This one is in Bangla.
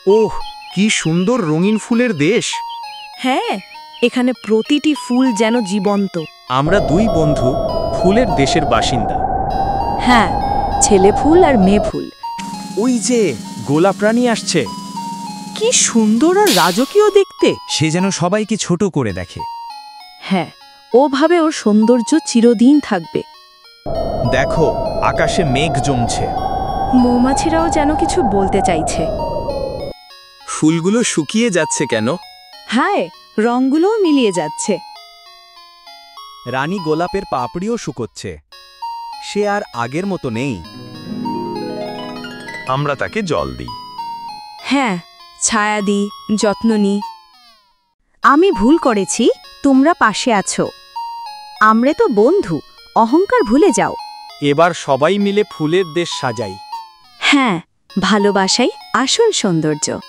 ওহ, কি সুন্দর রঙিন ফুলের দেশ। হ্যাঁ, এখানে প্রতিটি ফুল যেন জীবন্ত। আমরা দুই বন্ধু ফুলের দেশের বাসিন্দা। হ্যাঁ, ছেলে ফুল আর মেয়ে ফুল। ওই যে গোলাপ রানী আসছে। কি সুন্দর আর রাজকীয় দেখতে। সে যেন সবাইকে ছোট করে দেখে। হ্যাঁ, ওভাবে ওর সৌন্দর্য চিরদিন থাকবে। দেখো, আকাশে মেঘ জমছে। মৌমাছিরাও যেন কিছু বলতে চাইছে। ফুলগুলো শুকিয়ে যাচ্ছে কেন? হ্যাঁ, রঙগুলোও মিলিয়ে যাচ্ছে। রানী গোলাপের পাপড়িও শুকোচ্ছে। সে আর আগের মতো নেই। আমরা তাকে জল দিই। হ্যাঁ, ছায়া দিই, যত্ন নিই। আমি ভুল করেছি, তোমরা পাশে আছো। আমরা তো বন্ধু, অহংকার ভুলে যাও। এবার সবাই মিলে ফুলের দেশ সাজাই। হ্যাঁ, ভালোবাসাই আসল সৌন্দর্য।